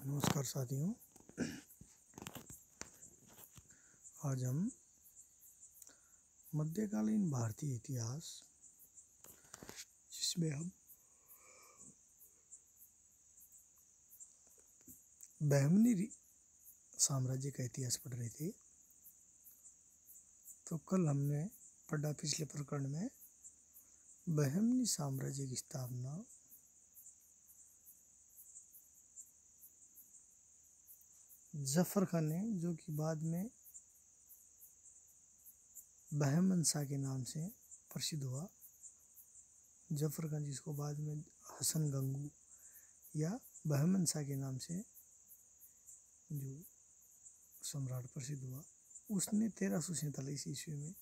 नमस्कार साथियों, आज हम मध्यकालीन भारतीय इतिहास जिसमें हम बहमनी साम्राज्य का इतिहास पढ़ रहे थे। तो कल हमने पढ़ा पिछले प्रकरण में बहमनी साम्राज्य की स्थापना जफर खान ने, जो कि बाद में बहमन शाह के नाम से प्रसिद्ध हुआ। जफर खान, जिसको बाद में हसन गंगू या बहमन शाह के नाम से जो सम्राट प्रसिद्ध हुआ, उसने 1347 ईस्वी में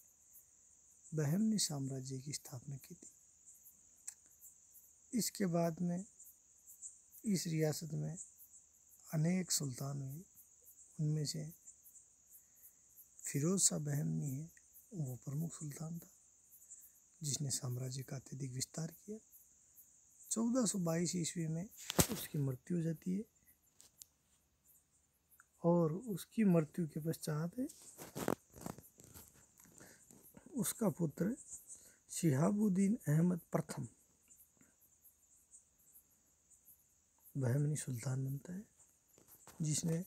बहमनी साम्राज्य की स्थापना की थी। इसके बाद में इस रियासत में अनेक सुल्तान हुए। उनमें से फिरोज शाह बहमनी है, वो प्रमुख सुल्तान था जिसने साम्राज्य का अत्यधिक विस्तार किया। 1422 ईस्वी में उसकी मृत्यु हो जाती है और उसकी मृत्यु के पश्चात उसका पुत्र शिहाबुद्दीन अहमद प्रथम बहमनी सुल्तान बनता है, जिसने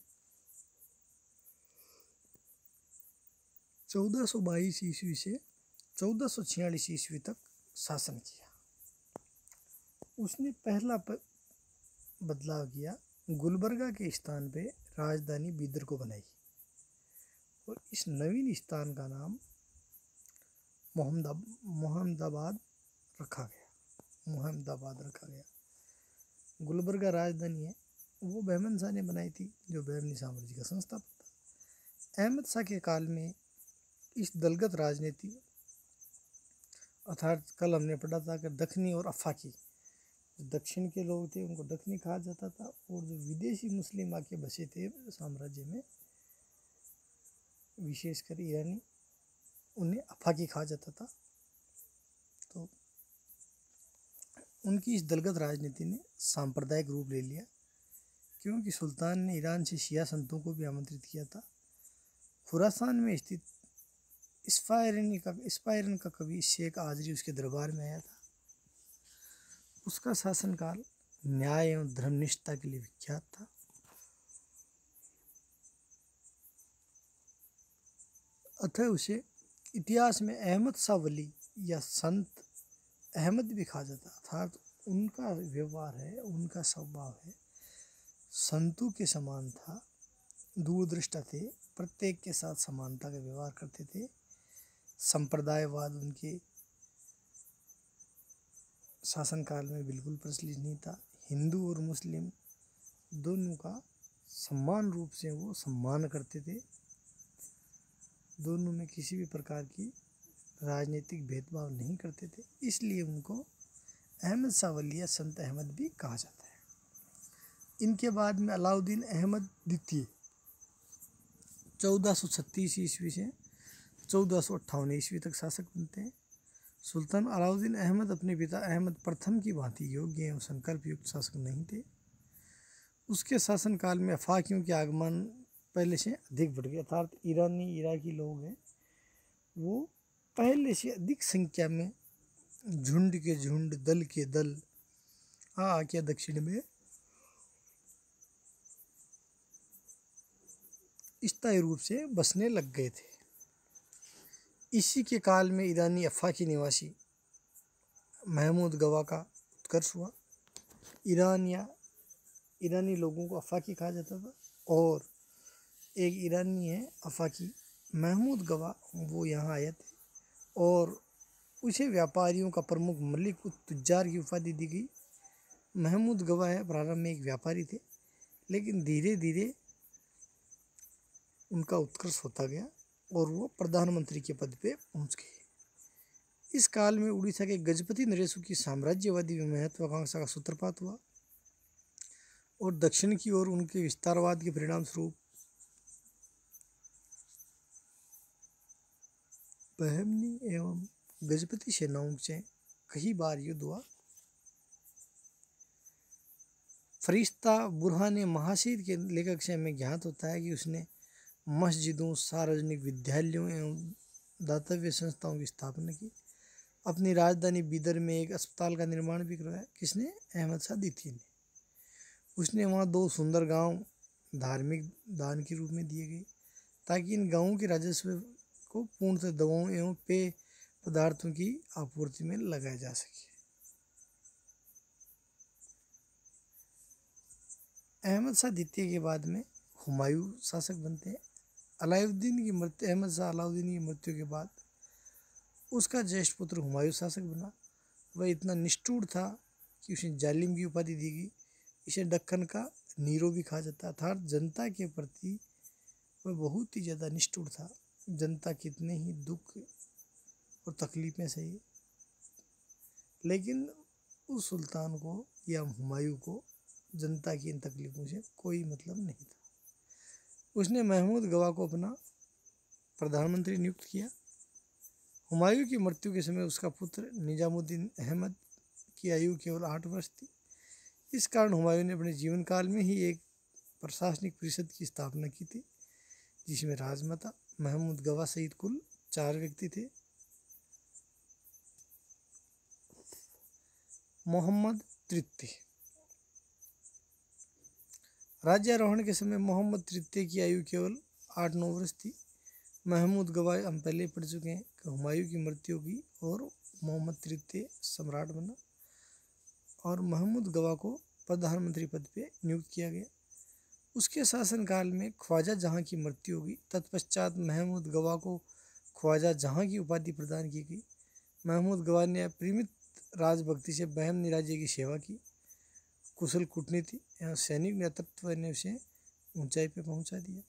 1422 ईस्वी से 1446 ईस्वी तक शासन किया। उसने पहला बदलाव किया, गुलबर्गा के स्थान पे राजधानी बीदर को बनाई और इस नवीन स्थान का नाम मोहम्मदाबाद रखा गया। गुलबर्गा राजधानी है, वो बहमन शाह ने बनाई थी, जो बहमनी साम्राज्य का संस्थापक था। अहमद शाह के काल में इस दलगत राजनीति, अर्थात कल हमने पढ़ा था कि दक्षिणी और अफाकी, दक्षिण के लोग थे उनको दक्षिणी कहा जाता था, और जो विदेशी मुस्लिम आके बसे थे साम्राज्य में, विशेषकर ईरानी, उन्हें अफाकी कहा जाता था। तो उनकी इस दलगत राजनीति ने सांप्रदायिक रूप ले लिया, क्योंकि सुल्तान ने ईरान से शिया संतों को भी आमंत्रित किया था। खुरासान में स्थित इस्फाहान का कवि शेख आजरी उसके दरबार में आया था। उसका शासनकाल न्याय एवं धर्मनिष्ठता के लिए विख्यात था। अतः उसे इतिहास में अहमद शाह वली या संत अहमद भी कहा जाता, अर्थात उनका व्यवहार है, उनका स्वभाव है, संतों के समान था, दूरदृष्टा थे, प्रत्येक के साथ समानता का व्यवहार करते थे। संप्रदायवाद उनके शासनकाल में बिल्कुल प्रचलित नहीं था। हिंदू और मुस्लिम दोनों का समान रूप से वो सम्मान करते थे। दोनों में किसी भी प्रकार की राजनीतिक भेदभाव नहीं करते थे, इसलिए उनको अहमद शाह वली या संत अहमद भी कहा जाता है। इनके बाद में अलाउद्दीन अहमद द्वितीय 1436 ईस्वी से 1458 ईस्वी तक शासक बनते हैं। सुल्तान अलाउद्दीन अहमद अपने पिता अहमद प्रथम की भांति योग्य एवं संकल्प युक्त शासक नहीं थे। उसके शासनकाल में अफाकियों के आगमन पहले से अधिक बढ़ गया, अर्थात इराकी लोग हैं, वो पहले से अधिक संख्या में झुंड के झुंड, दल के दल आके दक्षिण में स्थायी रूप से बसने लग गए थे। इसी के काल में ईरानी अफाकी निवासी महमूद गवा का उत्कर्ष हुआ। ईरानी लोगों को अफाकी कहा जाता था, और एक ईरानी है अफाकी महमूद गवा, वो यहाँ आए थे और उसे व्यापारियों का प्रमुख मलिक उत तुज्जार की उपाधि दी गई। महमूद गवा है प्रारंभ में एक व्यापारी थे, लेकिन धीरे धीरे उनका उत्कर्ष होता गया और वो प्रधानमंत्री के पद पे पहुंच गए। इस काल में उड़ीसा के गजपति नरेशों की साम्राज्यवादी महत्वाकांक्षा का सूत्रपात हुआ और दक्षिण की ओर उनके विस्तारवाद के परिणाम स्वरूप बहमनी एवं गजपति सेनाओं से कई बार युद्ध हुआ। फरिश्ता बुरहान महासीर के लेखक से हमें ज्ञात होता है कि उसने मस्जिदों, सार्वजनिक विद्यालयों एवं दातव्य संस्थाओं की स्थापना की। अपनी राजधानी बिदर में एक अस्पताल का निर्माण भी करवाया। किसने? अहमद शाह द्वितीय ने। उसने वहाँ 2 सुंदर गांव धार्मिक दान के रूप में दिए गए ताकि इन गांवों के राजस्व को पूर्णतः दवाओं एवं पेय पदार्थों की आपूर्ति में लगाया जा सके। अहमद शाह द्वितीय के बाद में हुमायूं शासक बनते हैं। अलाउद्दीन की मृत्यु अहमद शाह अलाउद्दीन की मृत्यु के बाद उसका ज्येष्ठ पुत्र हुमायूं शासक बना। वह इतना निष्ठुर था कि उसे जालिम की उपाधि दी गई। इसे दक्कन का नीरो भी कहा जाता, अर्थात जनता के प्रति वह बहुत ही ज़्यादा निष्ठुर था। जनता कितने ही दुख और तकलीफें सही, लेकिन उस सुल्तान को या हुमायूं को जनता की इन तकलीफों से कोई मतलब नहीं था। उसने महमूद गवा को अपना प्रधानमंत्री नियुक्त किया। हुमायूं की मृत्यु के समय उसका पुत्र निजामुद्दीन अहमद की आयु केवल 8 वर्ष थी। इस कारण हुमायूं ने अपने जीवन काल में ही एक प्रशासनिक परिषद की स्थापना की थी, जिसमें राजमाता महमूद गवा सहित कुल 4 व्यक्ति थे। मोहम्मद तृतीय। राज्यारोहण के समय मोहम्मद तृतीय की आयु केवल 8-9 वर्ष थी। महमूद गवा हम पहले पढ़ चुके हैं कि हुमायूं की मृत्यु की और मोहम्मद तृतीय सम्राट बना और महमूद गवा को प्रधानमंत्री पद पे नियुक्त किया गया। उसके शासनकाल में ख्वाजा जहां की मृत्यु होगी। तत्पश्चात महमूद गवा को ख्वाजा जहां की उपाधि प्रदान की गई। महमूद गवा ने अपरिमित राजभक्ति से बहमनी राज्य की सेवा की। कुशल कूटनीति एवं सैनिक नेतृत्व ने उसे ऊंचाई पे पहुंचा दिया।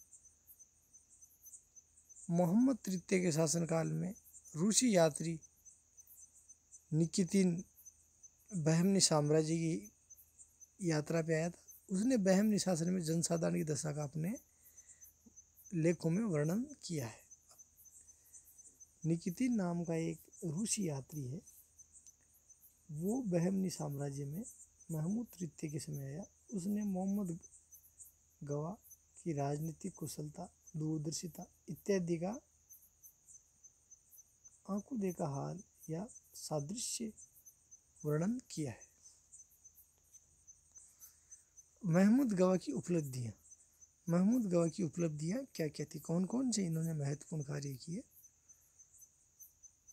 मोहम्मद तृतीय के शासनकाल में रूसी यात्री निकितिन बहमनी साम्राज्य की यात्रा पे आया था। उसने बहमनी शासन में जनसाधारण की दशा का अपने लेखों में वर्णन किया है। निकितिन नाम का एक रूसी यात्री है, वो बहमनी साम्राज्य में महमूद तृतीय के समय आया। उसने मोहम्मद गवा की राजनीतिक कुशलता, दूरदर्शिता इत्यादि का आंखों देखा हाल या सादृश्य वर्णन किया है। महमूद गवा की उपलब्धियाँ। महमूद गवा की उपलब्धियाँ क्या क्या थी, कौन कौन से इन्होंने महत्वपूर्ण कार्य किए?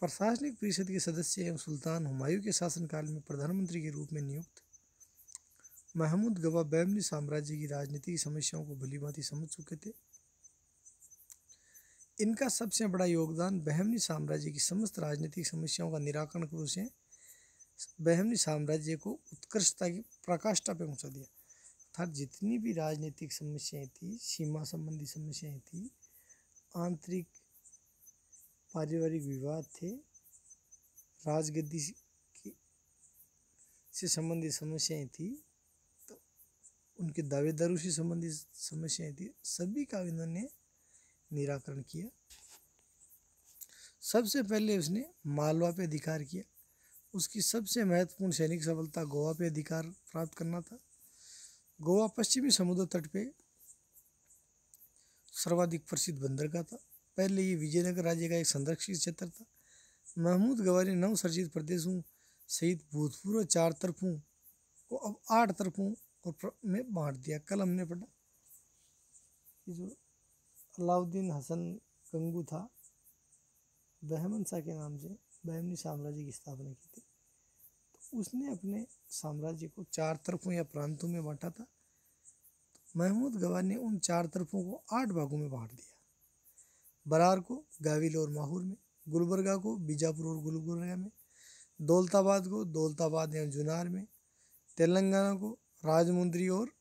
प्रशासनिक परिषद के सदस्य एवं सुल्तान हुमायूं के शासनकाल में प्रधानमंत्री के रूप में नियुक्त महमूद गवा बहमनी साम्राज्य की राजनीतिक समस्याओं को भलीभांति समझ चुके थे। इनका सबसे बड़ा योगदान बहमनी साम्राज्य की समस्त राजनीतिक समस्याओं का निराकरण कर उसे बहमनी साम्राज्य को उत्कृष्टता की प्रकाष्ठा पे पहुंचा दिया। अर्थात जितनी भी राजनीतिक समस्याएं थी, सीमा संबंधी समस्याएं थी, आंतरिक पारिवारिक विवाद थे, राजगद्दी से संबंधित समस्याएं थी, तो उनके दावेदारों से संबंधित समस्याएं थी, सभी का इन्होंने निराकरण किया। सबसे पहले उसने मालवा पे अधिकार किया। उसकी सबसे महत्वपूर्ण सैनिक सफलता गोवा पे अधिकार प्राप्त करना था। गोवा पश्चिमी समुद्र तट पे सर्वाधिक प्रसिद्ध बंदरगाह था। पहले ये विजयनगर राज्य का एक संरक्षित क्षेत्र था। महमूद गवा ने नवसर्जित प्रदेशों सहित भूतपूर्व 4 तरफों को अब 8 तरफों में बांट दिया। कल हमने पढ़ा जो अलाउद्दीन हसन गंगू था, बहमन शाह के नाम से बहमनी साम्राज्य की स्थापना की थी। तो उसने अपने साम्राज्य को 4 तरफों या प्रांतों में बांटा था। तो महमूद गवा ने उन 4 तरफों को 8 भागों में बांट दिया। बरार को गाविल और माहौर में, गुलबर्गा को बीजापुर और गुलबर्गा में, दौलताबाद को दौलताबाद एवं जुनार में, तेलंगाना को राजमुंद्री और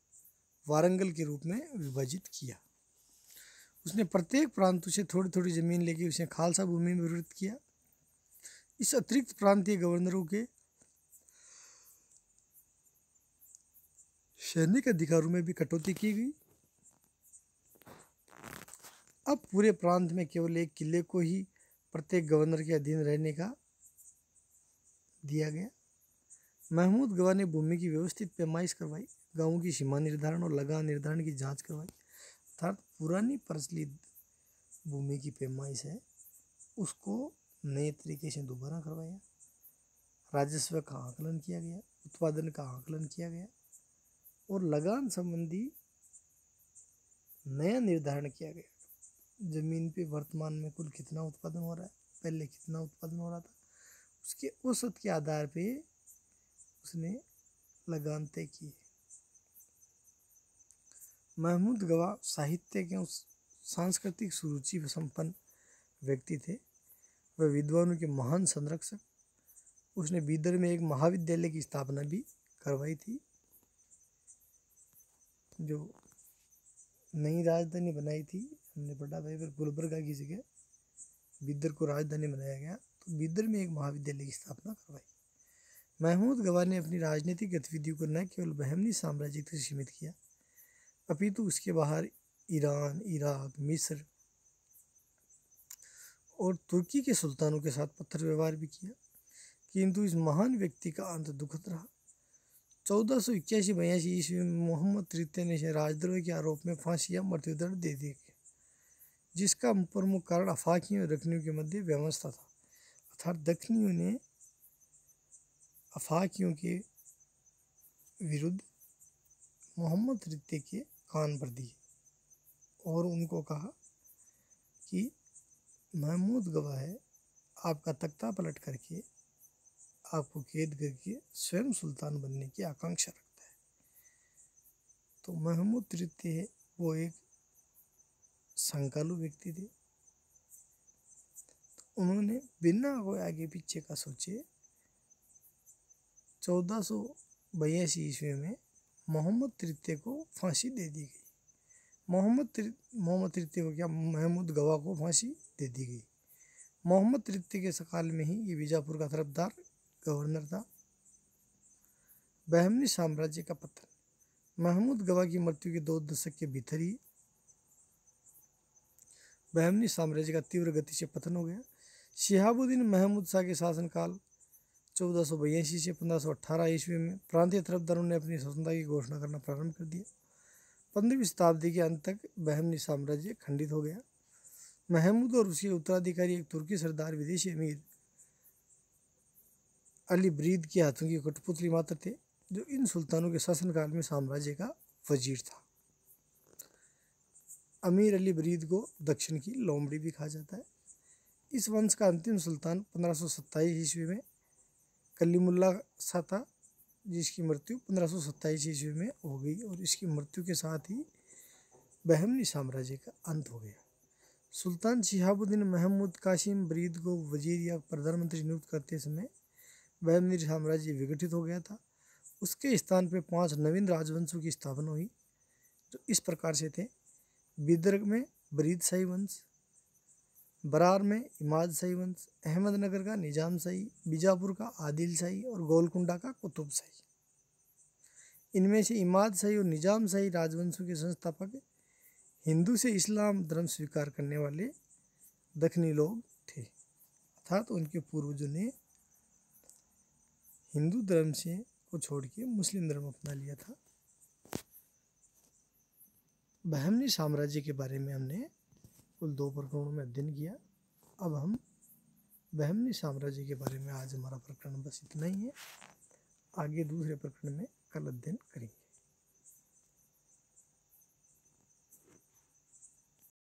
वारंगल के रूप में विभाजित किया। उसने प्रत्येक प्रांतों से थोड़ी थोड़ी जमीन लेके उसे खालसा भूमि में विभक्त किया। इस अतिरिक्त प्रांतीय गवर्नरों के सैनिक अधिकारों में भी कटौती की गई। अब पूरे प्रांत में केवल एक किले को ही प्रत्येक गवर्नर के अधीन रहने का दिया गया। महमूद गवा ने भूमि की व्यवस्थित पैमाइश करवाई, गांवों की सीमा निर्धारण और लगान निर्धारण की जांच करवाई। अर्थात पुरानी प्रचलित भूमि की पैमाइश है उसको नए तरीके से दोबारा करवाया। राजस्व का आकलन किया गया, उत्पादन का आकलन किया गया और लगान संबंधी नया निर्धारण किया गया। जमीन पे वर्तमान में कुल कितना उत्पादन हो रहा है, पहले कितना उत्पादन हो रहा था, उसके औसत के आधार पे उसने लगान तय की। महमूद गवा साहित्य के उस सांस्कृतिक सुरुचि संपन्न व्यक्ति थे। वह विद्वानों के महान संरक्षक। उसने बीदर में एक महाविद्यालय की स्थापना भी करवाई थी। जो नई राजधानी बनाई थी हमने पढ़ा था, फिर गुलबर्गा की जगह बीदर को राजधानी बनाया गया, तो बीदर में एक महाविद्यालय की स्थापना करवाई। महमूद गवा ने अपनी राजनीतिक गतिविधियों को न केवल बहमनी साम्राज्य तक सीमित किया, अपितु उसके बाहर ईरान, इराक, मिस्र और तुर्की के सुल्तानों के साथ पत्र व्यवहार भी किया। किंतु इस महान व्यक्ति का अंत दुखद रहा। 1481-82 ईस्वी में मोहम्मद तृतीय ने राजद्रोह के आरोप में फांसी या मृत्युदंड दे दिया गया, जिसका प्रमुख कारण अफाकियों और दक्खनियों के मध्य व्यवस्था था। अर्थात दक्खनियों ने अफाकियों के विरुद्ध मोहम्मद तृतीय के कान भर दिए और उनको कहा कि महमूद गवा है, आपका तख्ता पलट करके आपको कैद करके स्वयं सुल्तान बनने की आकांक्षा रखता है। तो महमूद तृतीय वो एक संकालु व्यक्ति थे। तो उन्होंने बिना कोई आगे पीछे का सोचे 1482 ईस्वी में मोहम्मद तृतीय को फांसी दे दी गई। मोहम्मद तृतीय को क्या, महमूद गवा को फांसी दे दी गई। मोहम्मद तृतीय के सकाल में ही ये बीजापुर का तरफदार गवर्नर था। बहमनी साम्राज्य का पतन। महमूद गवा की मृत्यु के 2 दशक के भीतर ही बहमनी साम्राज्य का तीव्र गति से पतन हो गया। शिहाबुद्दीन महमूद शाह के शासनकाल 1482 से 1518 ईस्वी में प्रांतीय तरफदारों ने अपनी स्वतंत्रता की घोषणा करना प्रारंभ कर दिया। 15वीं शताब्दी के अंत तक बहमनी साम्राज्य खंडित हो गया। महमूद और उसके उत्तराधिकारी एक तुर्की सरदार विदेशी अमीर अली ब्रीद के हाथों की कठपुतली मात्र थे, जो इन सुल्तानों के शासनकाल में साम्राज्य का वजीर था। अमीर अली ब्रीद को दक्षिण की लोमड़ी भी कहा जाता है। इस वंश का अंतिम सुल्तान 1527 ईस्वी में कलीमुल्ला शाह था, जिसकी मृत्यु 1527 ईस्वी में हो गई और इसकी मृत्यु के साथ ही बहमनी साम्राज्य का अंत हो गया। सुल्तान शिहाबुद्दीन महमूद कासिम ब्रीद को वजीर या प्रधानमंत्री नियुक्त करते समय बहमनी साम्राज्य विघटित हो गया था। उसके स्थान पर 5 नवीन राजवंशों की स्थापना हुई, जो इस प्रकार से थे। बीदर में ब्रीद शाही वंश, बरार में इमाद शाही वंश, अहमदनगर का निजाम शाही, बीजापुर का आदिल शाही और गोलकुंडा का कुतुब शाही। इनमें से इमाद शाही और निजाम शाही राजवंशों के संस्थापक हिंदू से इस्लाम धर्म स्वीकार करने वाले दक्खनी लोग थे। अर्थात उनके पूर्वजों ने हिंदू धर्म से को छोड़ के मुस्लिम धर्म अपना लिया था। बहमनी साम्राज्य के बारे में हमने कुल 2 प्रकरणों में अध्ययन किया। अब हम बहमनी साम्राज्य के बारे में आज हमारा प्रकरण बस इतना ही है। आगे दूसरे प्रकरण में कल अध्ययन